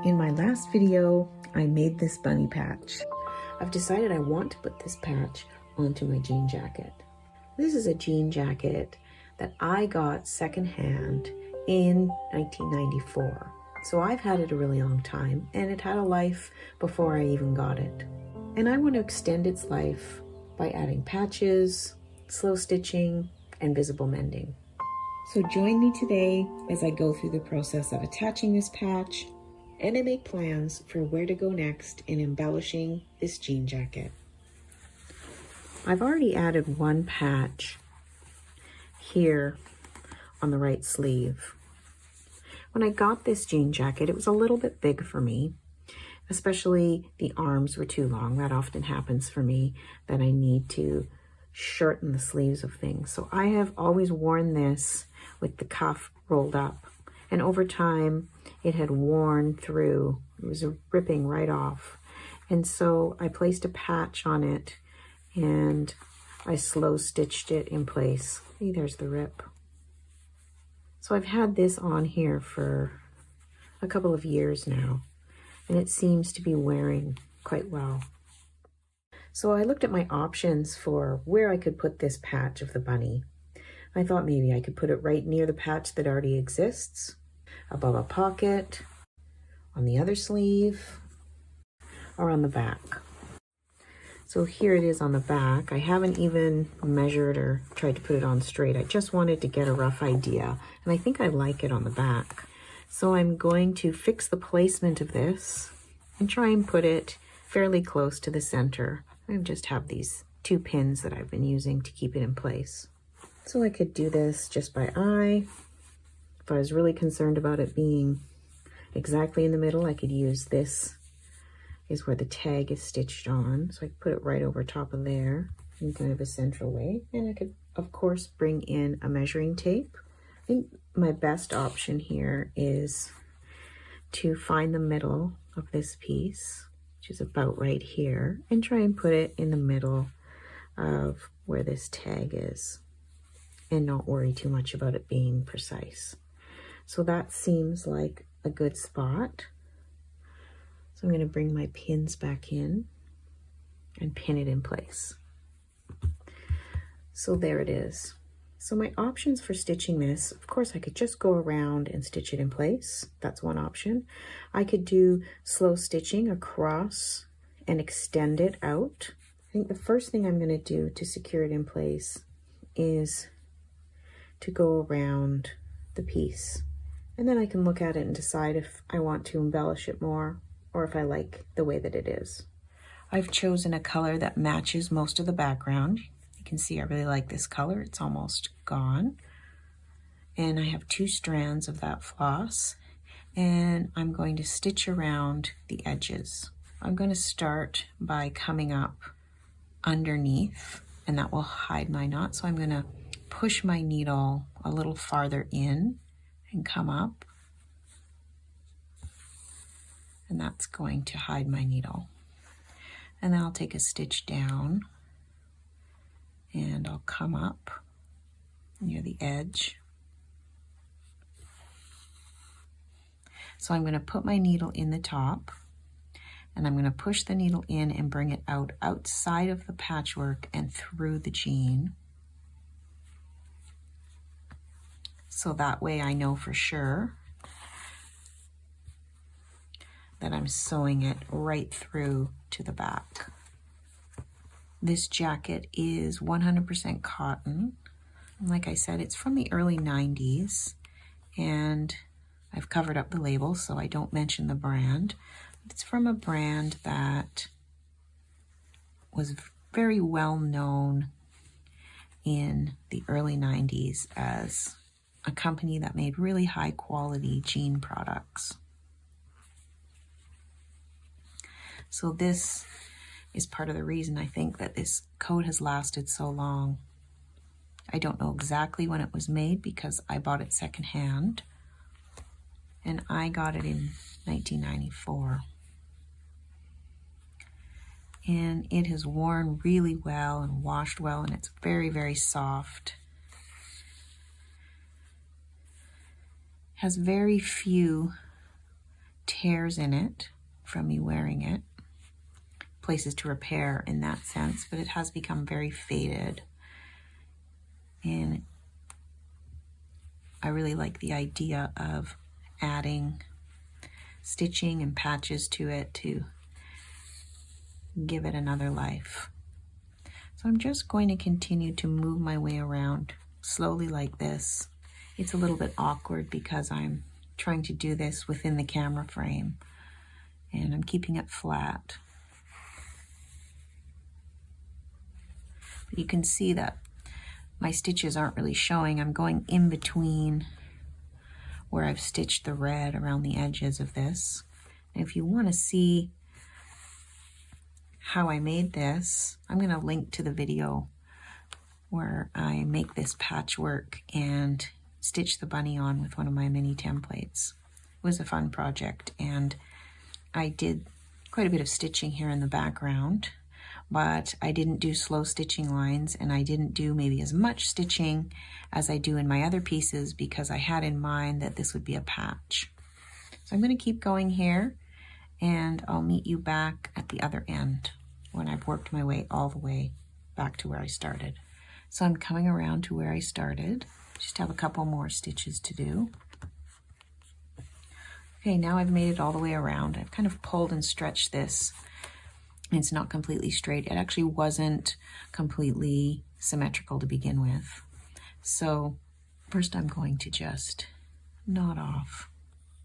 In my last video, I made this bunny patch. I've decided I want to put this patch onto my jean jacket. This is a jean jacket that I got secondhand in 1994. So I've had it a really long time, and it had a life before I even got it. And I want to extend its life by adding patches, slow stitching, and visible mending. So join me today as I go through the process of attaching this patch, and I make plans for where to go next in embellishing this jean jacket. I've already added one patch here on the right sleeve. When I got this jean jacket, it was a little bit big for me, especially the arms were too long. That often happens for me, that I need to shorten the sleeves of things. So I have always worn this with the cuff rolled up, and over time it had worn through. It was ripping right off. And so I placed a patch on it and I slow stitched it in place. See, there's the rip. So I've had this on here for a couple of years now, and it seems to be wearing quite well. So I looked at my options for where I could put this patch of the bunny. I thought maybe I could put it right near the patch that already exists, above a pocket, on the other sleeve, or on the back. So here it is on the back. I haven't even measured or tried to put it on straight. I just wanted to get a rough idea, and I think I like it on the back. So I'm going to fix the placement of this and try and put it fairly close to the center. I just have these 2 pins that I've been using to keep it in place. So I could do this just by eye. If I was really concerned about it being exactly in the middle, I could use this is where the tag is stitched on. So I could put it right over top of there in kind of a central way. And I could, of course, bring in a measuring tape. I think my best option here is to find the middle of this piece, which is about right here, and try and put it in the middle of where this tag is and not worry too much about it being precise. So that seems like a good spot. So I'm going to bring my pins back in and pin it in place. So there it is. So my options for stitching this, of course, I could just go around and stitch it in place. That's one option. I could do slow stitching across and extend it out. I think the first thing I'm going to do to secure it in place is to go around the piece. And then I can look at it and decide if I want to embellish it more or if I like the way that it is. I've chosen a color that matches most of the background. You can see I really like this color. It's almost gone. And I have 2 strands of that floss, and I'm going to stitch around the edges. I'm going to start by coming up underneath, and that will hide my knot. So I'm going to push my needle a little farther in and come up. And that's going to hide my needle. And then I'll take a stitch down and I'll come up near the edge. So I'm going to put my needle in the top, and I'm going to push the needle in and bring it out outside of the patchwork and through the jean. So that way I know for sure that I'm sewing it right through to the back. This jacket is 100% cotton. Like I said, it's from the early 90s, and I've covered up the label so I don't mention the brand. It's from a brand that was very well known in the early 90s as a company that made really high quality jean products. So this is part of the reason I think that this coat has lasted so long. I don't know exactly when it was made because I bought it secondhand, and I got it in 1994. And it has worn really well and washed well, and it's very, very soft. Has very few tears in it from me wearing it, places to repair in that sense, but it has become very faded. And I really like the idea of adding stitching and patches to it to give it another life. So I'm just going to continue to move my way around slowly like this. It's a little bit awkward because I'm trying to do this within the camera frame and I'm keeping it flat. But you can see that my stitches aren't really showing. I'm going in between where I've stitched the red around the edges of this. And if you want to see how I made this, I'm going to link to the video where I make this patchwork and stitch the bunny on with one of my mini templates. It was a fun project, and I did quite a bit of stitching here in the background, but I didn't do slow stitching lines, and I didn't do maybe as much stitching as I do in my other pieces because I had in mind that this would be a patch. So I'm going to keep going here, and I'll meet you back at the other end when I've worked my way all the way back to where I started. So I'm coming around to where I started. Just have a couple more stitches to do. Okay, now I've made it all the way around. I've kind of pulled and stretched this. It's not completely straight. It actually wasn't completely symmetrical to begin with. So first I'm going to just knot off.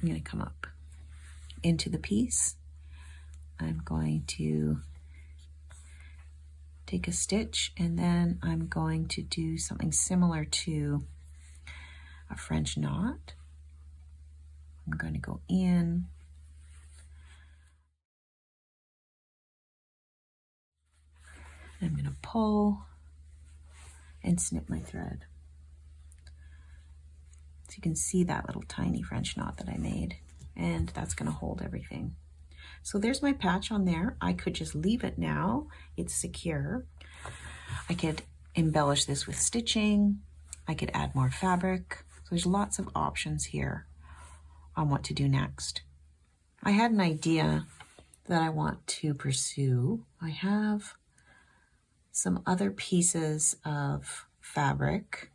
I'm going to come up into the piece. I'm going to take a stitch, and then I'm going to do something similar to a French knot. I'm going to go in, I'm going to pull and snip my thread. So you can see that little tiny French knot that I made, and that's going to hold everything. So there's my patch on there. I could just leave it now. It's secure. I could embellish this with stitching. I could add more fabric. So there's lots of options here on what to do next. I had an idea that I want to pursue. I have some other pieces of fabric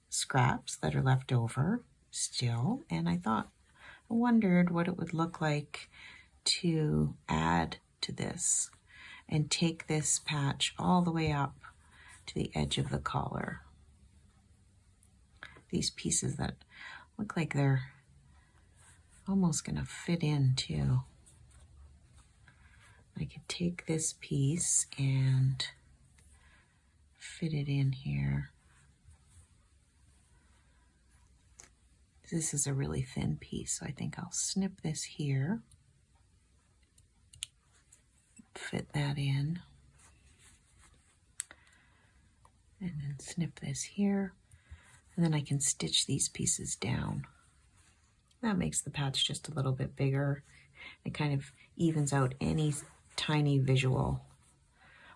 scraps that are left over still, and I wondered what it would look like to add to this and take this patch all the way up to the edge of the collar. These pieces that look like they're almost going to fit in too. I could take this piece and fit it in here. This is a really thin piece, so I think I'll snip this here. Fit that in, and then snip this here, and then I can stitch these pieces down. That makes the patch just a little bit bigger. It kind of evens out any tiny visual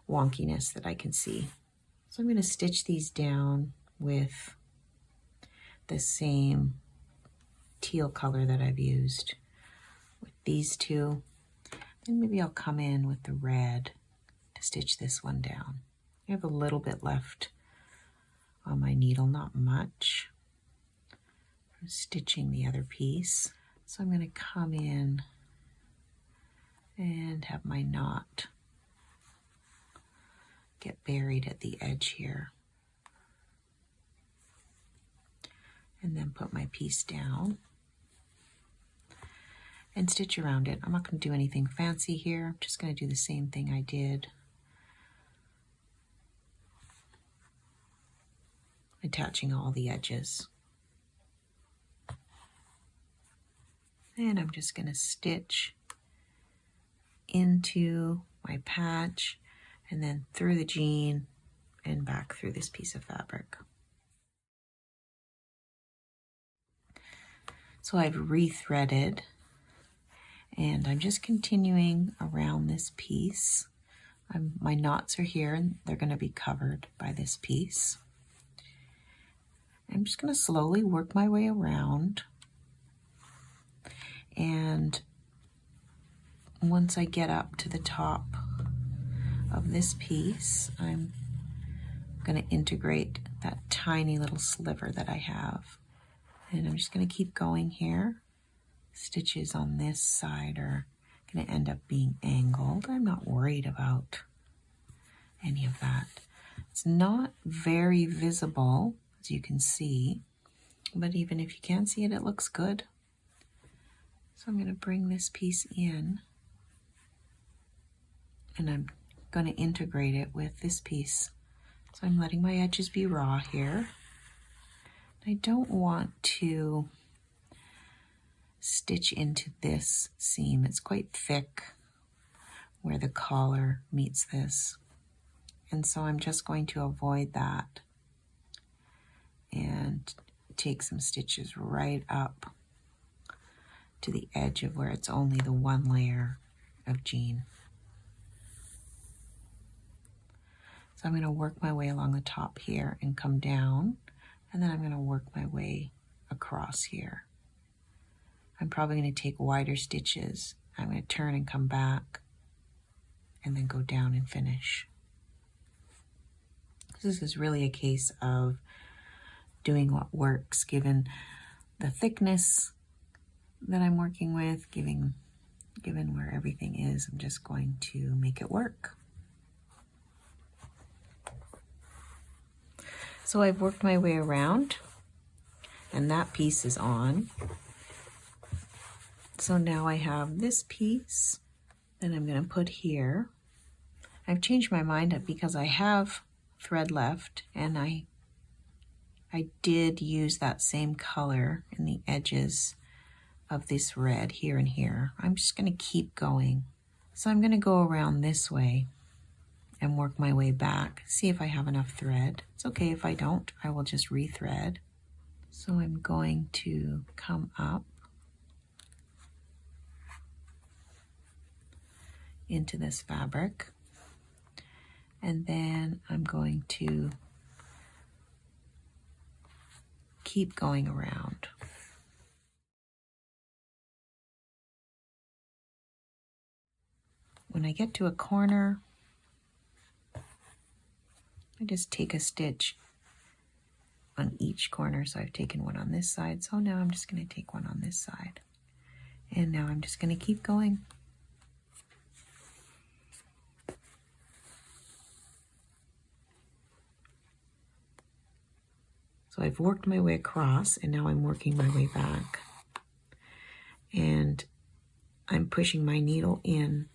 wonkiness that I can see. So I'm going to stitch these down with the same teal color that I've used with these two. And maybe I'll come in with the red to stitch this one down. I have a little bit left on my needle, not much. I'm stitching the other piece. So I'm going to come in and have my knot get buried at the edge here. And then put my piece down and stitch around it. I'm not going to do anything fancy here. I'm just going to do the same thing I did, attaching all the edges. And I'm just going to stitch into my patch and then through the jean and back through this piece of fabric. So I've rethreaded, and I'm just continuing around this piece. My knots are here, and they're going to be covered by this piece. I'm just going to slowly work my way around, and once I get up to the top of this piece, I'm going to integrate that tiny little sliver that I have. And I'm just going to keep going here. Stitches on this side are going to end up being angled. I'm not worried about any of that. It's not very visible, as you can see, but even if you can't see it, it looks good. So I'm going to bring this piece in, and I'm going to integrate it with this piece. So I'm letting my edges be raw here. I don't want to stitch into this seam. It's quite thick where the collar meets this. And so I'm just going to avoid that and take some stitches right up to the edge of where it's only the one layer of jean. So I'm going to work my way along the top here and come down, and then I'm going to work my way across here. I'm probably going to take wider stitches. I'm going to turn and come back and then go down and finish. This is really a case of doing what works, given the thickness that I'm working with, given where everything is. I'm just going to make it work. So I've worked my way around, and that piece is on. So now I have this piece that I'm going to put here. I've changed my mind up because I have thread left, and I did use that same color in the edges of this red here and here. I'm just going to keep going. So I'm going to go around this way and work my way back, see if I have enough thread. It's okay if I don't, I will just rethread. So I'm going to come up into this fabric, and then I'm going to keep going around. When I get to a corner, I just take a stitch on each corner. So I've taken one on this side. So now I'm just going to take one on this side. And now I'm just going to keep going. So I've worked my way across, and now I'm working my way back. And I'm pushing my needle in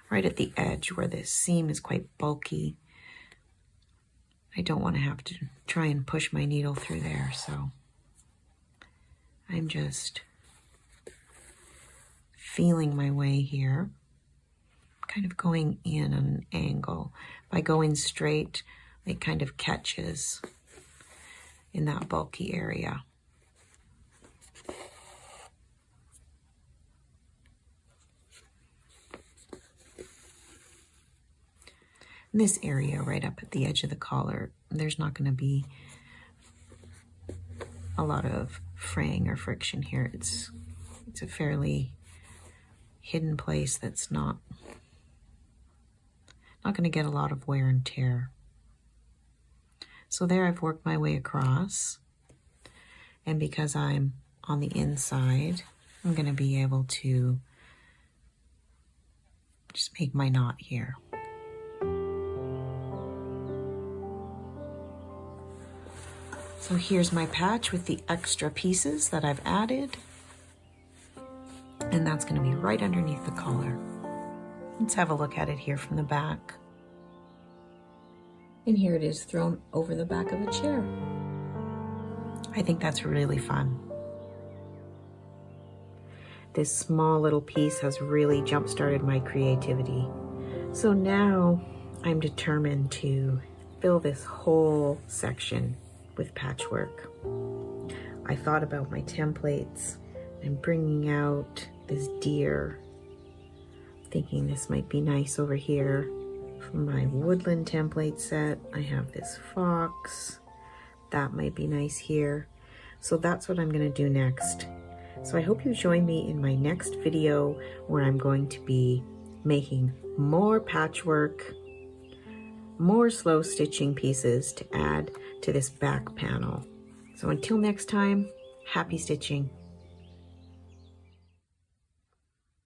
right at the edge where this seam is quite bulky. I don't want to have to try and push my needle through there, so I'm just feeling my way here, kind of going in on an angle. By going straight, it kind of catches in that bulky area. This area right up at the edge of the collar, there's not going to be a lot of fraying or friction here. It's a fairly hidden place that's not going to get a lot of wear and tear. So there I've worked my way across, and because I'm on the inside, I'm going to be able to just make my knot here. So here's my patch with the extra pieces that I've added, and that's going to be right underneath the collar. Let's have a look at it here from the back. And here it is thrown over the back of a chair. I think that's really fun. This small little piece has really jump-started my creativity. So now I'm determined to fill this whole section with patchwork. I thought about my templates and bringing out this deer, thinking this might be nice over here. From my woodland template set, I have this fox. That might be nice here. So that's what I'm going to do next. So I hope you join me in my next video where I'm going to be making more patchwork, more slow stitching pieces to add to this back panel. So until next time, happy stitching.